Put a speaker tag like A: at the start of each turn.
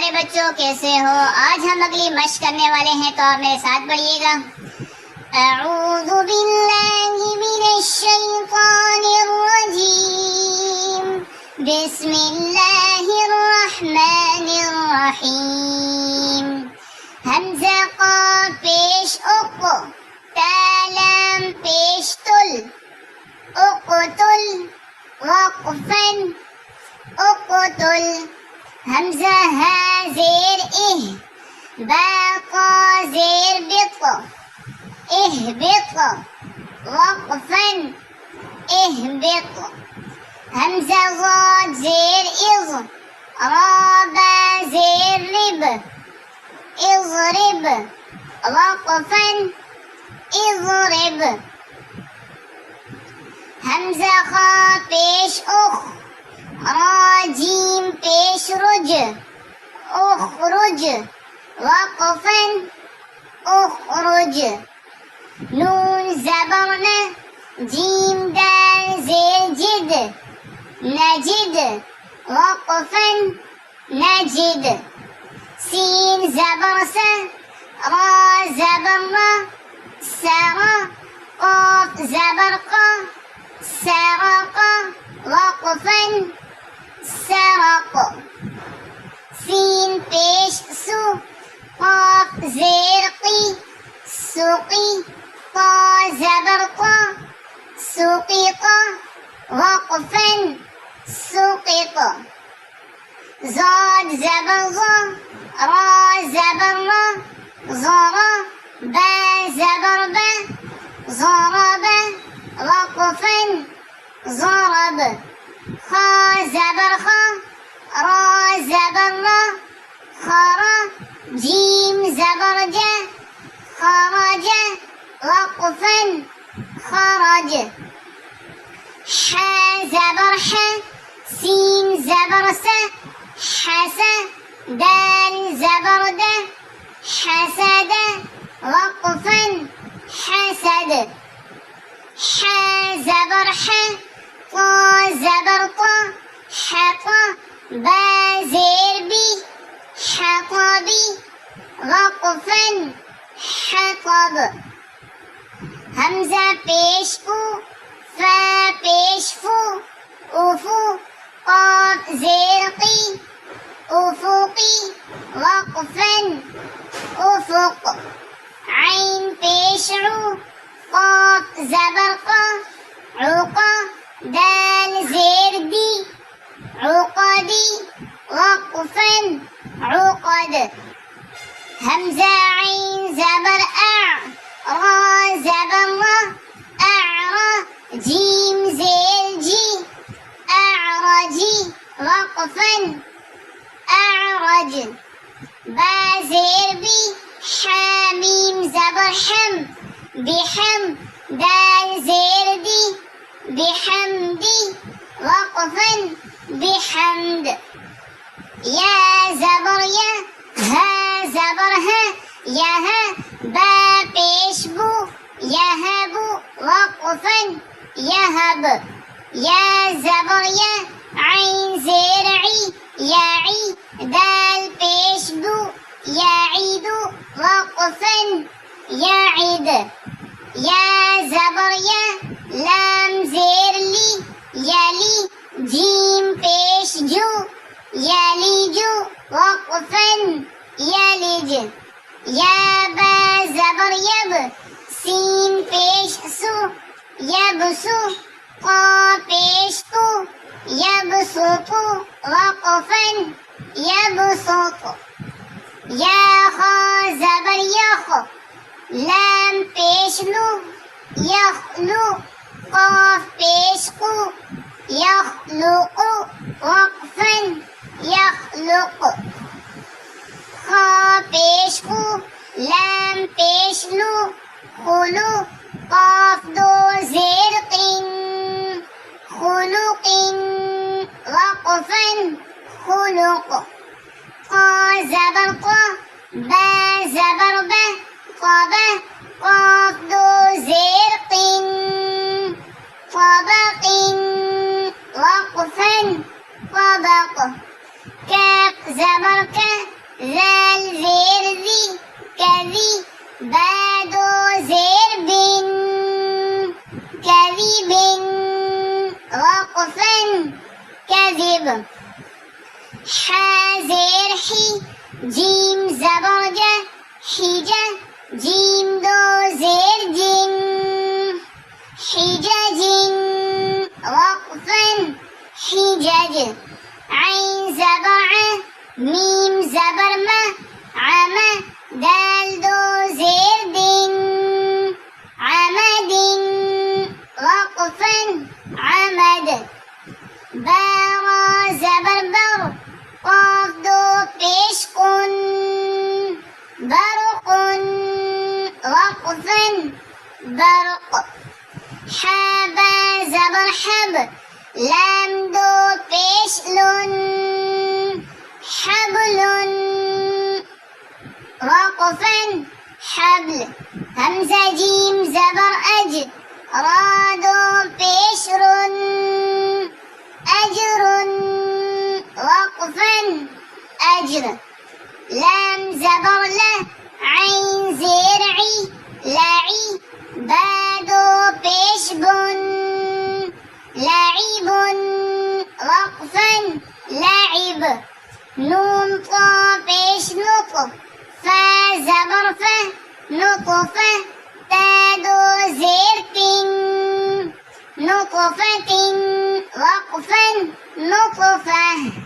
A: प्यारे बच्चों, कैसे हो? आज हम अगली मश्क करने वाले हैं, तो आप मेरे साथ पढ़िएगा। अऊज़ु बिल्लाहि मिनश शैतानिर रजीम, बिस्मिल्लाहिर रहमानिर रहीम। हमज़ा क़ाफ़ पेश उक़, तालाम पेश तुल, उक़तुल वक़फ़न उक़तुल। हमज़ा हा ज़ेर इह, बा क़ा ज़ेर बिक़, इहबिक़ वक़फ़न इहबिक़। हमज़ा ज़ाद ज़ेर इज़, रा बा ज़ेर रिब, इज़रिब वक़फ़न इज़रिब। हमज़ा ख़ा पेश उख़, रा जीम पेश रुज, उख़रुज वक़फ़न उख़रुज। नून ज़बर न, जीम दाल ज़ेर जिद, नजिद वक़फ़न नजिद। सीन ज़बर स, रा ज़बर र, सरा। क़ाफ़ ज़बर क़ा, सरक़ वक़फ़न सरक़। सीन पेश सु, क़ाफ़ ज़ेर क़ी, सुक़ी। क़ा ज़बर क़ा, सुक़िक़ वक़फ़न सुक़िक़। ज़ाद ज़बर ज़ा, रा ज़बर रा, ज़रा। बा ज़बर बा, ज़रब वक़फ़न ज़रब। ख़ा ज़बर ख़ा, रा ज़बर रा, ख़रा। जीम ज़बर जा, ख़रज वक़फ़न ख़रज। हा ज़बर हा, सीन ज़बर सा, हस। दाल ज़बर दा, हसद वक़फ़न हसद। हा ज़बर हा, क़ा ज़बर क़ा, हक़। बा ज़ेर बी, हक़बी वक़फ़न हक़ब। हमज़ा पेश उ, फ़ा पेश फु, उफ़ु। क़ाफ़ ज़ेर क़ी, उफ़ुक़ी वक़फ़न उफ़ुक़। ऐन पेश उ, क़ाफ़ ज़बर क़ा, उक़ा। दाल ज़ेर दी, उक़दी वक़फ़न उक़द। हमज़ा ऐन ज़बर अ, रा ज़बर रा, अअरा। जीम ज़ेर जी, अअरजी वक़फ़न अअरज। बा ज़ेर बी, हामीम ज़बर हम, बिहम। दाल ज़ेर दी, बिहमदी वक़फ़न बिहमद। या ज़बर या, हा ज़बर हा, यह। बा पेश बु, यहबु वक़फ़न यहब। या ज़बर या, ऐन ज़ेर ई, याई। दाल पेश दु, याईदु वक़फ़न याईद। या ज़बर या, लाम ज़ेर ली, यली। जीम पेश जु, यलीजु वक़फ़न यलिज। या बा ज़बर यब, सीन पेश सु, यबसु। क़ा पेश तु, यबसुतु वक़फ़न यबसुतु। या ख़ा ज़बर यख़, लाम पेश लु, यख़लु। क़ाफ़ पेश क़ु, यख़लुक़ु वक़फ़न यख़लुक़। ख़ा पेश क़ु, लाम पेश लु, ख़ुलु। क़ाफ़ दो ज़ेर क़िन, ख़ुलुक़िन वक़फ़न ख़ुलुक़। क़ा ज़बर क़ा, बा ज़बर बा, क़ब। क़ाफ़ दो ज़ेर क़िन, क़बक़िन वक़फ़न क़बक़। काफ़ ज़बर का, ज़ाल ज़ेर ज़ी कज़ी बा दो ज़ेर बिन कज़िबिन वक़फ़न कज़िब हा ज़ेर ही जीम ज़बर जा हिजा जीम दो ज़ेर जिन हिजजिन वक़फ़न हिजज ऐन ज़बर आ मीम ज़बर मा आमा दाल दो ज़ेर दिन आमदिन वक़फ़न आमद बारा ज़बर बर क़ाफ दो पेश कुन बरक़ुन वक़फ़न बरक़ हाबा ज़बर हब लाम दो पेश लुन हबलुन वक़फ़न हब्ल हमज़ा जीम ज़बर अज रा दो पेश रुन अजरुन वक़फ़न अज्र लाम ज़बर ला ऐन ज़ेर ई लाई बा दो पेश बुन लाइबुन वक़फ़न लाइब नून ता पेश नुक़ फा ज़बर फा नुक़फ़ा ता दो ज़ेर तिन नुक़फ़तिन वक़फ़न नुक़फ़ा